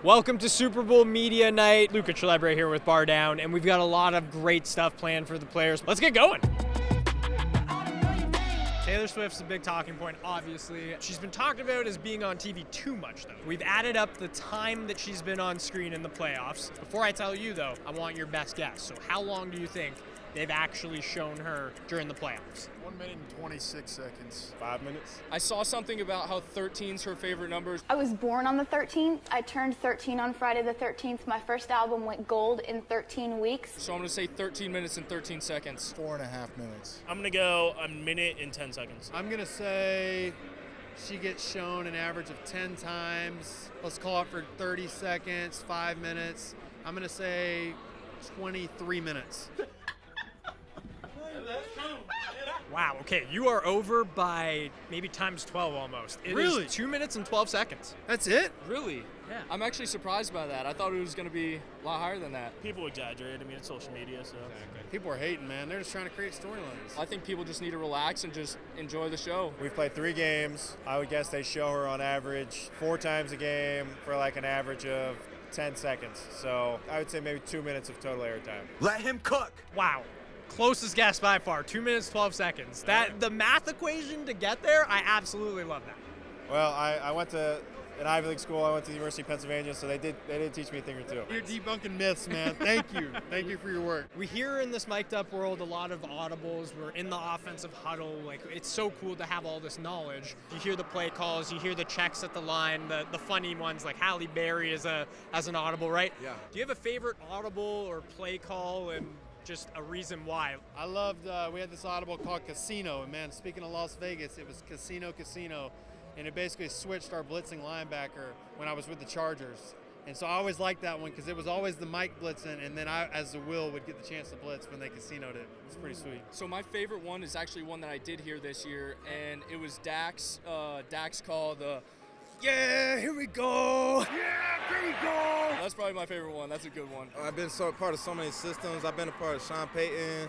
Welcome to Super Bowl Media Night. Luca Celebre here with Bar Down, and we've got a lot of great stuff planned for the players. Let's get going. Taylor Swift's a big talking point, obviously. She's been talked about as being on TV too much, though. We've added up the time that she's been on screen in the playoffs. Before I tell you, though, I want your best guess. So how long do you think they've actually shown her during the playoffs? 1 minute and 26 seconds. 5 minutes. I saw something about how 13's her favorite number. I was born on the 13th. I turned 13 on Friday the 13th. My first album went gold in 13 weeks. So I'm going to say 13 minutes and 13 seconds. 4.5 minutes. I'm going to go a minute and 10 seconds. I'm going to say she gets shown an average of 10 times. Let's call it for 30 seconds, 5 minutes. I'm going to say 23 minutes. Wow, okay, you are over by maybe times 12 almost. It Really? is 2 minutes and 12 seconds. That's it? Really? Yeah. I'm actually surprised by that. I thought it was going to be a lot higher than that. People exaggerate. I mean, it's social media, so. People are hating, man. They're just trying to create storylines. I think people just need to relax and just enjoy the show. We've played 3 games. I would guess they show her on average 4 times a game for like an average of 10 seconds. So I would say maybe 2 minutes of total airtime. Let him cook. Wow. Closest guess by far, 2 minutes, 12 seconds. That the math equation to get there, I absolutely love that. Well, I went to an Ivy League school. I went to the University of Pennsylvania, so they did teach me a thing or two. You're debunking myths, man. Thank you. Thank you for your work. We hear in this mic'd up world a lot of audibles. We're in the offensive huddle. Like, it's so cool to have all this knowledge. You hear the play calls, you hear the checks at the line, the funny ones like Halle Berry as an audible, right? Yeah. Do you have a favorite audible or play call and just a reason why? I loved, we had this audible called Casino, and man, speaking of Las Vegas, it was Casino, and it basically switched our blitzing linebacker when I was with the Chargers. And so I always liked that one because it was always the Mike blitzing, and then I, as the Will, would get the chance to blitz when they casinoed it. It's pretty sweet. So my favorite one is actually one that I did hear this year, and it was Dak's call, the "Yeah, here we go." Yeah, there you go. That's probably my favorite one. That's a good one. I've been part of so many systems. I've been a part of Sean Payton,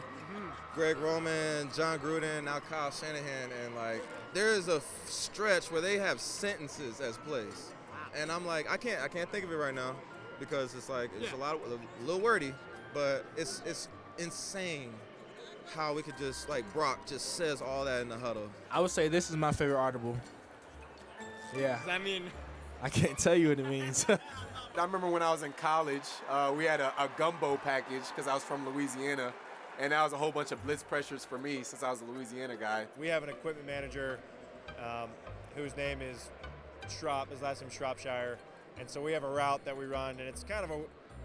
Greg Roman, John Gruden, now Kyle Shanahan, and like there is a stretch where they have sentences as plays, and I'm like I can't think of it right now because it's like it's a little wordy, but it's insane how we could just like Brock just says all that in the huddle. I would say this is my favorite audible. Yeah. Does that mean I can't tell you what it means. I remember when I was in college, we had a gumbo package because I was from Louisiana, and that was a whole bunch of blitz pressures for me since I was a Louisiana guy. We have an equipment manager whose name is Schropp, his last name is Shropshire, and so we have a route that we run, and it's kind of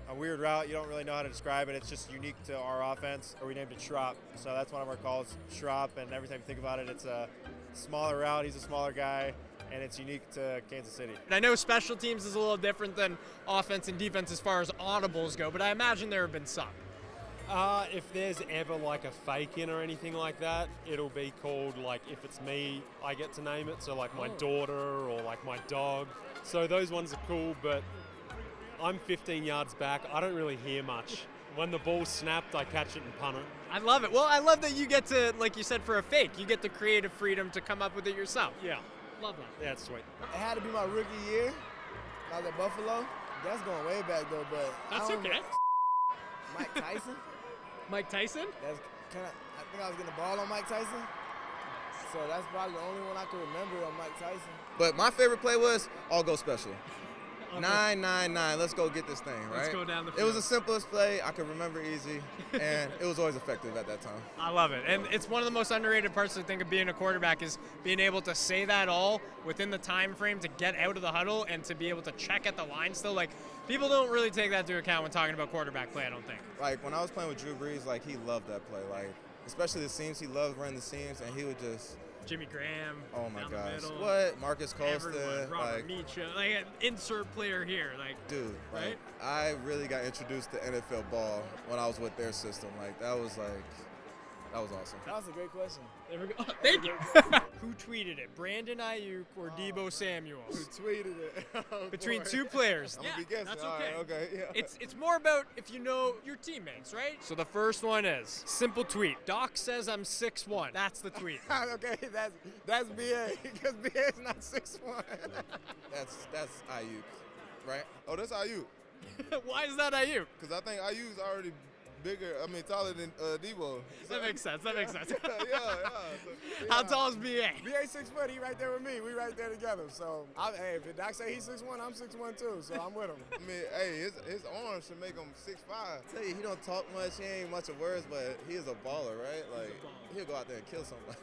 a weird route. You don't really know how to describe it. It's just unique to our offense, or we named it Schropp. So that's one of our calls, Schropp, and every time you think about it, it's a smaller route. He's a smaller guy, and it's unique to Kansas City. I know special teams is a little different than offense and defense as far as audibles go, but I imagine there have been some. If there's ever like a fake in or anything like that, it'll be called like if it's me, I get to name it. So like my daughter or like my dog. So those ones are cool, but I'm 15 yards back. I don't really hear much. When the ball's snapped, I catch it and punt it. I love it. Well, I love that you get to, like you said, for a fake, you get the creative freedom to come up with it yourself. Yeah. Love that. Yeah, it's sweet. It had to be my rookie year. I was at Buffalo. That's going way back though, but That's okay. Mike Tyson. Mike Tyson? I think I was getting the ball on Mike Tyson. So that's probably the only one I can remember on Mike Tyson. But my favorite play was all go special. 9-9-9. Let's go get this thing, right? Let's go down the It field. was the simplest play I could remember easy, and it was always effective at that time. I love it. And it's one of the most underrated parts, I think, of being a quarterback is being able to say that all within the time frame to get out of the huddle and to be able to check at the line still. Like, people don't really take that into account when talking about quarterback play, I don't think. Like, when I was playing with Drew Brees, like, he loved that play. Like, especially the seams. He loved running the seams, and he would just – Jimmy Graham. oh, my down the gosh. middle, What? Marcus Colston. Everyone. Robert Like, Meacham. Like, insert player here. Like, dude, like, right? I really got introduced to NFL ball when I was with their system. Like, that was awesome. That was a great question. There we go. Thank you. Who tweeted it? Brandon Ayuk or Deebo Samuel? Who tweeted it? Oh, Between boy. two players. I'm gonna be guessing. That's All okay. right, okay, yeah. It's more about if you know your teammates, right? So the first one is simple tweet. Doc says I'm 6'1". That's the tweet. Okay, that's BA because BA is not 6'1". That's Ayuk. right? Oh, that's IU. Why is that IU? Because I think IU's already bigger, taller than Debo. That makes sense. Yeah. So, How tall is BA? BA 6 foot. He right there with me. We right there together. So, hey, if Doc say he's 6'1", I'm 6'1" too. So I'm with him. Hey, his arms should make him 6'5". I tell you, he don't talk much. He ain't much of words, but he is a baller, right? Like he'll go out there and kill somebody,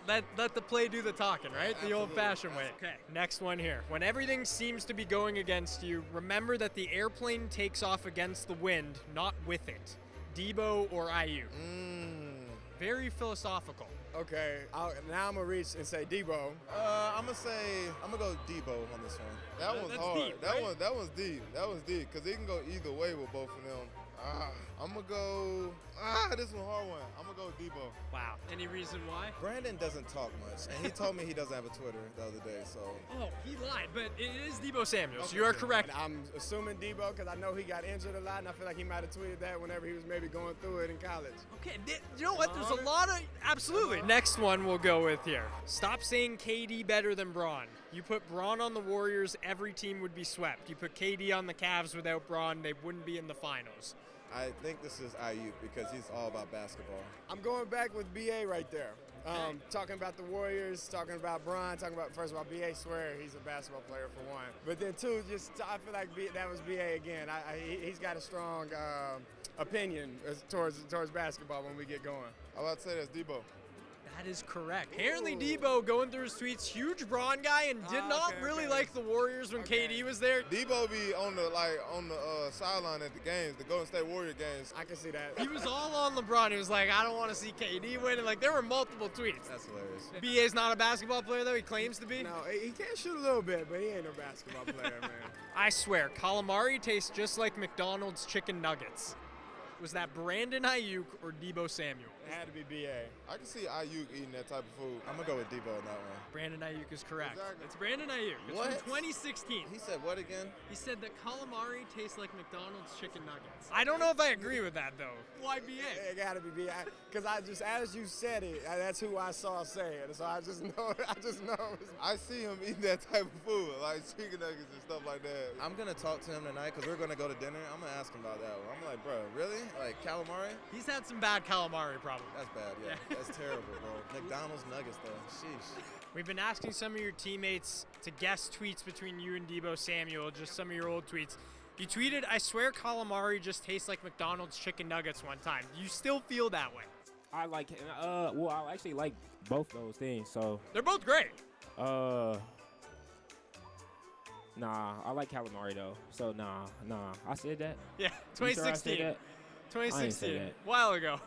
man. Let the play do the talking, right? The old-fashioned way. Okay. Next one here. When everything seems to be going against you, remember that the airplane takes off against the wind, not with it. Debo or IU? Very philosophical. Okay, now I'm going to reach and say Debo. I'm going to go Debo on this one. That one's that's hard. deep, right? That one's deep. That one's deep because it can go either way with both of them. I'm going to go, this is a hard one. I'm going to go with Debo. Wow. Any reason why? Brandon doesn't talk much, and he told me he doesn't have a Twitter the other day, so. Oh, he lied, but it is Debo Samuel, so you are correct. And I'm assuming Debo because I know he got injured a lot, and I feel like he might have tweeted that whenever he was maybe going through it in college. Okay, you know what? There's a lot of... Absolutely. Next one we'll go with here. Stop saying KD better than Braun. You put Braun on the Warriors, every team would be swept. You put KD on the Cavs without Braun, they wouldn't be in the finals. I think this is IU because he's all about basketball. I'm going back with BA right there. Talking about the Warriors, talking about Bron, talking about, first of all, BA swear he's a basketball player for one. But then two, I feel like that was BA again. He's got a strong opinion towards basketball when we get going. I'm about to say that's Debo. That is correct. Apparently Debo, going through his tweets, huge Braun guy and did not really like the Warriors when KD was there. Debo be on the sideline at the games, the Golden State Warrior games. I can see that. He was all on LeBron. He was like, I don't want to see KD win. And there were multiple tweets. That's hilarious. BA's not a basketball player, though. He claims to be. No, he can shoot a little bit, but he ain't no basketball player, man. I swear, calamari tastes just like McDonald's chicken nuggets. Was that Brandon Ayuk or Debo Samuel? It had to be BA. I can see Ayuk eating that type of food. I'm going to go with Debo on that one. Brandon Ayuk is correct. Exactly. It's Brandon Ayuk. It's What? from 2016. He said what again? He said that calamari tastes like McDonald's chicken nuggets. I don't know if I agree with that, though. Why BA? It got to be BA. Because as you said it, that's who I saw say it. So I just know. I see him eating that type of food, like chicken nuggets and stuff like that. I'm going to talk to him tonight because we're going to go to dinner. I'm going to ask him about that one. I'm like, bro, really? Like calamari? He's had some bad calamari problems. That's bad, yeah. That's terrible, bro. McDonald's nuggets, though. Sheesh. We've been asking some of your teammates to guess tweets between you and Debo Samuel, just some of your old tweets. You tweeted, I swear calamari just tastes like McDonald's chicken nuggets one time. Do you still feel that way? I like, I actually like both those things, so. They're both great. Nah, I like calamari though, so nah. I said that. Yeah, You sure I said 2016. that? 2016, that. a while ago.